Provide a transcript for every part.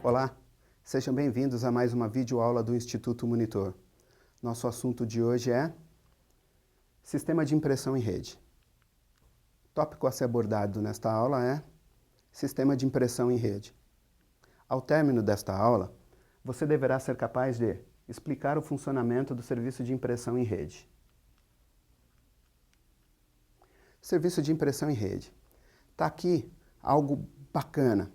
Olá, sejam bem-vindos a mais uma videoaula do Instituto Monitor. Nosso assunto de hoje é Sistema de Impressão em Rede. O tópico a ser abordado nesta aula é Sistema de Impressão em Rede. Ao término desta aula, você deverá ser capaz de explicar o funcionamento do serviço de impressão em rede. Serviço de impressão em rede. Está aqui algo bacana,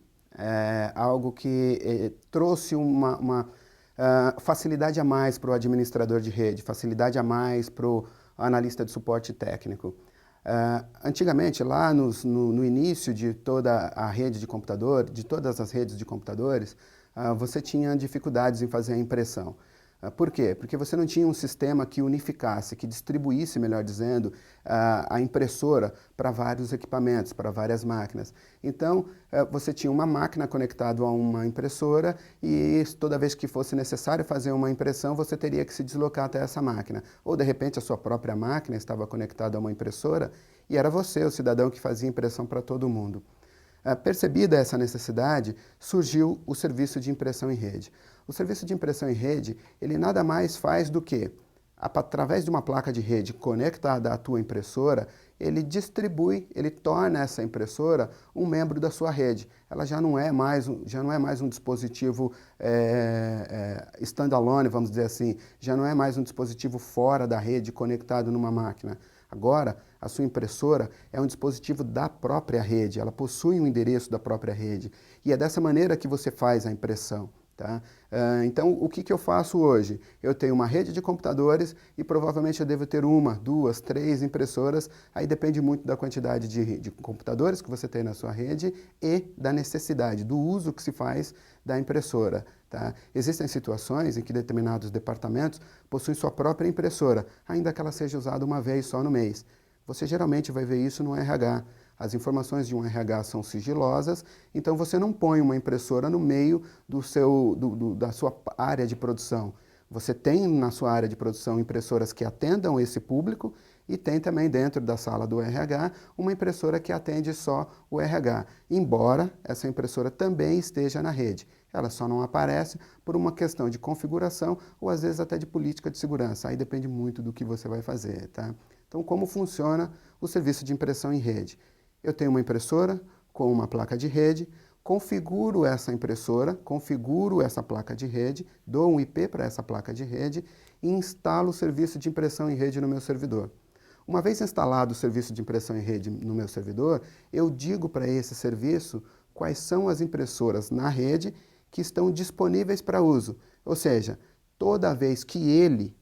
algo que trouxe uma facilidade a mais para o administrador de rede, facilidade a mais para o analista de suporte técnico. Antigamente, lá no início de toda a rede de computador, de todas as redes de computadores, você tinha dificuldades em fazer a impressão. Por quê? Porque você não tinha um sistema que unificasse, que distribuísse, melhor dizendo, a impressora para vários equipamentos, para várias máquinas. Então, você tinha uma máquina conectada a uma impressora e toda vez que fosse necessário fazer uma impressão, você teria que se deslocar até essa máquina. Ou, de repente, a sua própria máquina estava conectada a uma impressora e era você, o cidadão, que fazia impressão para todo mundo. Percebida essa necessidade, surgiu o serviço de impressão em rede. O serviço de impressão em rede, ele nada mais faz do que, através de uma placa de rede conectada à tua impressora, ele distribui, ele torna essa impressora um membro da sua rede. Ela já não é mais um dispositivo standalone, vamos dizer assim, já não é mais um dispositivo fora da rede conectado numa máquina. Agora, a sua impressora é um dispositivo da própria rede, ela possui um endereço da própria rede. E é dessa maneira que você faz a impressão. Tá? Então, o que eu faço hoje? Eu tenho uma rede de computadores e provavelmente eu devo ter uma, duas, três impressoras, aí depende muito da quantidade de computadores que você tem na sua rede e da necessidade, do uso que se faz da impressora. Tá? Existem situações em que determinados departamentos possuem sua própria impressora, ainda que ela seja usada uma vez só no mês. Você geralmente vai ver isso no RH. As informações de um RH são sigilosas, então você não põe uma impressora no meio da sua área de produção. Você tem na sua área de produção impressoras que atendam esse público e tem também dentro da sala do RH uma impressora que atende só o RH, embora essa impressora também esteja na rede. Ela só não aparece por uma questão de configuração ou às vezes até de política de segurança. Aí depende muito do que você vai fazer, tá? Então, como funciona o serviço de impressão em rede? Eu tenho uma impressora com uma placa de rede, configuro essa impressora, configuro essa placa de rede, dou um IP para essa placa de rede e instalo o serviço de impressão em rede no meu servidor. Uma vez instalado o serviço de impressão em rede no meu servidor, eu digo para esse serviço quais são as impressoras na rede que estão disponíveis para uso. Ou seja, toda vez que ele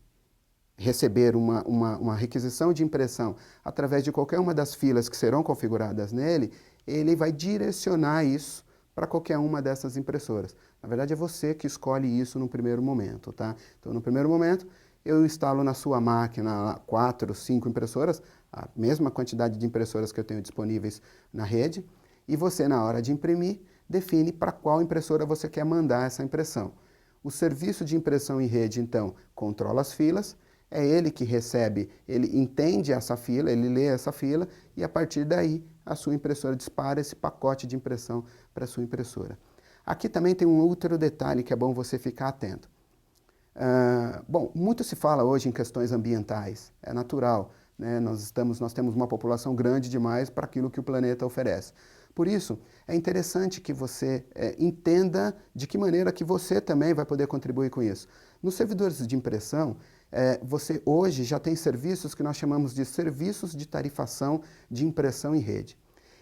receber uma requisição de impressão através de qualquer uma das filas que serão configuradas nele, ele vai direcionar isso para qualquer uma dessas impressoras. Na verdade, é você que escolhe isso no primeiro momento, tá? Então, no primeiro momento, eu instalo na sua máquina 4, 5 impressoras, a mesma quantidade de impressoras que eu tenho disponíveis na rede, e você, na hora de imprimir, define para qual impressora você quer mandar essa impressão. O serviço de impressão em rede, então, controla as filas, é ele que recebe, ele entende essa fila, ele lê essa fila e a partir daí a sua impressora dispara esse pacote de impressão para a sua impressora. Aqui também tem um outro detalhe que é bom você ficar atento. Bom, muito se fala hoje em questões ambientais, é natural, né? Nós temos uma população grande demais para aquilo que o planeta oferece. Por isso, é interessante que você entenda de que maneira que você também vai poder contribuir com isso. Nos servidores de impressão, você hoje já tem serviços que nós chamamos de serviços de tarifação de impressão em rede.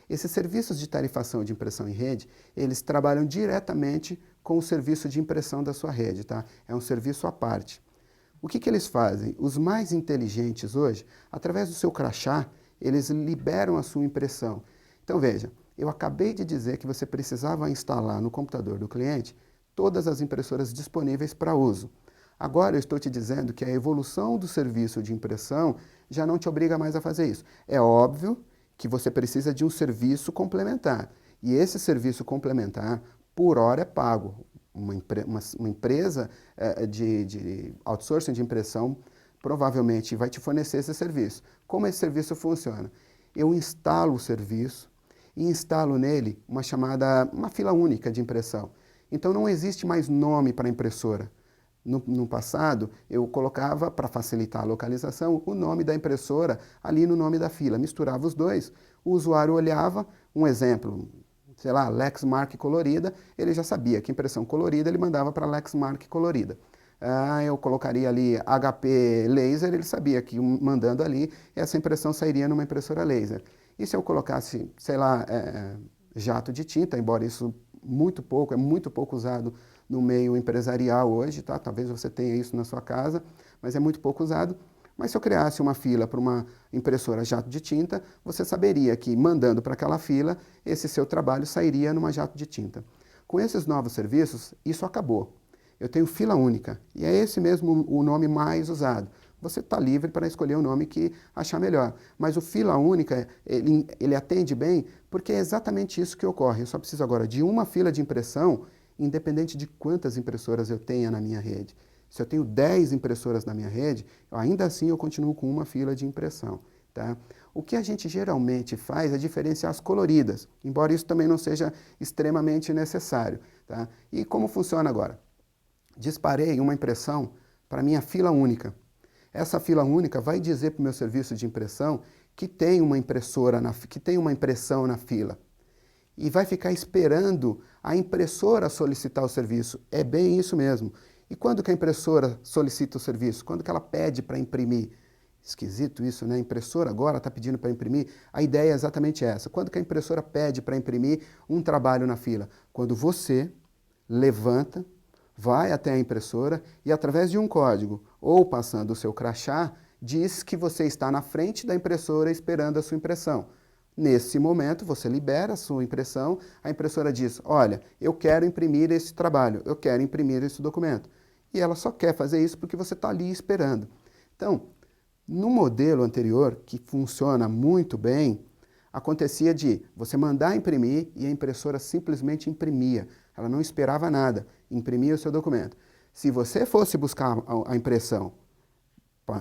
Esses serviços de tarifação de impressão em rede, eles trabalham diretamente com o serviço de impressão da sua rede, tá? É um serviço à parte. O que eles fazem? Os mais inteligentes hoje, através do seu crachá, eles liberam a sua impressão. Então veja, eu acabei de dizer que você precisava instalar no computador do cliente todas as impressoras disponíveis para uso. Agora eu estou te dizendo que a evolução do serviço de impressão já não te obriga mais a fazer isso. É óbvio que você precisa de um serviço complementar. E esse serviço complementar, por hora, é pago. Uma empresa de outsourcing de impressão provavelmente vai te fornecer esse serviço. Como esse serviço funciona? Eu instalo o serviço e instalo nele uma fila única de impressão. Então não existe mais nome para a impressora. No passado, eu colocava, para facilitar a localização, o nome da impressora ali no nome da fila. Misturava os dois, o usuário olhava, um exemplo, sei lá, Lexmark colorida, ele já sabia que impressão colorida ele mandava para Lexmark colorida. Eu colocaria ali HP laser, ele sabia que mandando ali, essa impressão sairia numa impressora laser. E se eu colocasse, sei lá, jato de tinta, embora isso é muito pouco usado no meio empresarial hoje, tá? Talvez você tenha isso na sua casa, mas é muito pouco usado. Mas se eu criasse uma fila para uma impressora jato de tinta, você saberia que mandando para aquela fila, esse seu trabalho sairia numa jato de tinta. Com esses novos serviços, isso acabou. Eu tenho fila única, e é esse mesmo o nome mais usado. Você está livre para escolher o nome que achar melhor. Mas o fila única, ele atende bem, porque é exatamente isso que ocorre. Eu só preciso agora de uma fila de impressão, independente de quantas impressoras eu tenha na minha rede. Se eu tenho 10 impressoras na minha rede, ainda assim eu continuo com uma fila de impressão. Tá? O que a gente geralmente faz é diferenciar as coloridas, embora isso também não seja extremamente necessário. Tá? E como funciona agora? Disparei uma impressão para minha fila única. Essa fila única vai dizer para o meu serviço de impressão que tem uma impressão na fila. E vai ficar esperando a impressora solicitar o serviço. É bem isso mesmo. E quando que a impressora solicita o serviço? Quando que ela pede para imprimir? Esquisito isso, né? A impressora agora está pedindo para imprimir. A ideia é exatamente essa. Quando que a impressora pede para imprimir um trabalho na fila? Quando você levanta, vai até a impressora e, através de um código ou passando o seu crachá, diz que você está na frente da impressora esperando a sua impressão. Nesse momento, você libera a sua impressão, a impressora diz, olha, eu quero imprimir esse trabalho, eu quero imprimir esse documento. E ela só quer fazer isso porque você está ali esperando. Então, no modelo anterior, que funciona muito bem, acontecia de você mandar imprimir e a impressora simplesmente imprimia. Ela não esperava nada, imprimia o seu documento. Se você fosse buscar a impressão,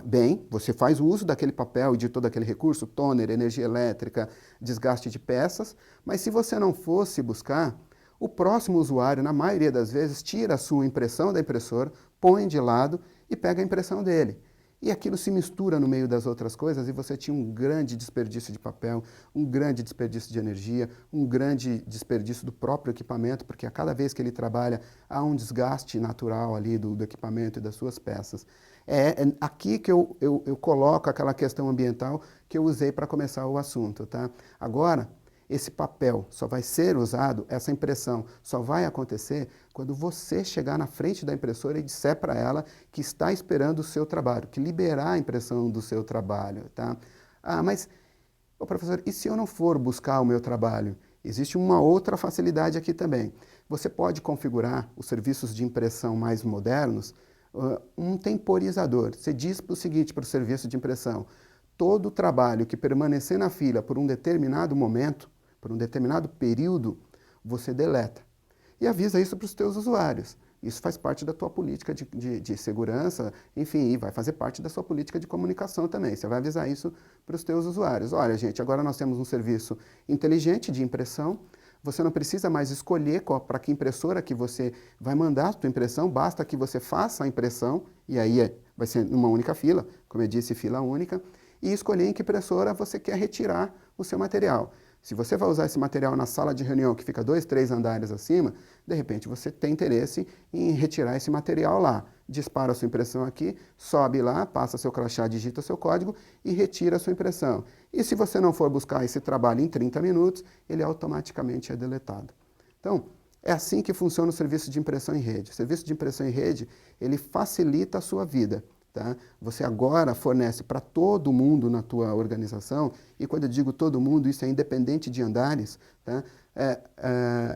bem, você faz o uso daquele papel e de todo aquele recurso, toner, energia elétrica, desgaste de peças, mas se você não fosse buscar, o próximo usuário, na maioria das vezes, tira a sua impressão da impressora, põe de lado e pega a impressão dele. E aquilo se mistura no meio das outras coisas e você tinha um grande desperdício de papel, um grande desperdício de energia, um grande desperdício do próprio equipamento, porque a cada vez que ele trabalha há um desgaste natural ali do equipamento e das suas peças. É aqui que eu coloco aquela questão ambiental que eu usei para começar o assunto. Tá? Agora, esse papel só vai ser usado, essa impressão só vai acontecer quando você chegar na frente da impressora e disser para ela que está esperando o seu trabalho, que liberar a impressão do seu trabalho. Tá? Mas, professor, e se eu não for buscar o meu trabalho? Existe uma outra facilidade aqui também. Você pode configurar os serviços de impressão mais modernos, um temporizador. Você diz o seguinte para o serviço de impressão, todo trabalho que permanecer na fila por um determinado momento, por um determinado período, você deleta. E avisa isso para os teus usuários. Isso faz parte da tua política de segurança, enfim, e vai fazer parte da sua política de comunicação também. Você vai avisar isso para os teus usuários. Olha, gente, agora nós temos um serviço inteligente de impressão, você não precisa mais escolher para que impressora que você vai mandar a sua impressão, basta que você faça a impressão, e aí vai ser numa única fila, como eu disse, fila única, e escolher em que impressora você quer retirar o seu material. Se você vai usar esse material na sala de reunião que fica 2, 3 andares acima, de repente você tem interesse em retirar esse material lá. Dispara a sua impressão aqui, sobe lá, passa seu crachá, digita seu código e retira a sua impressão. E se você não for buscar esse trabalho em 30 minutos, ele automaticamente é deletado. Então, é assim que funciona o serviço de impressão em rede. O serviço de impressão em rede, ele facilita a sua vida. Tá? Você agora fornece para todo mundo na tua organização, e quando eu digo todo mundo, isso é independente de andares, tá?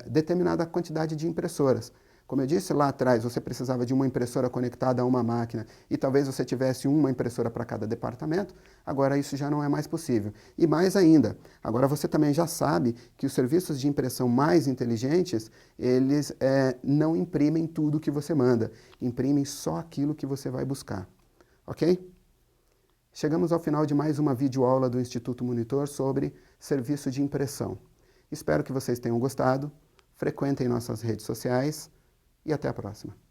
Determinada quantidade de impressoras. Como eu disse lá atrás, você precisava de uma impressora conectada a uma máquina e talvez você tivesse uma impressora para cada departamento, agora isso já não é mais possível. E mais ainda, agora você também já sabe que os serviços de impressão mais inteligentes, eles não imprimem tudo que você manda, imprimem só aquilo que você vai buscar. Ok? Chegamos ao final de mais uma videoaula do Instituto Monitor sobre serviço de impressão. Espero que vocês tenham gostado. Frequentem nossas redes sociais. e até a próxima.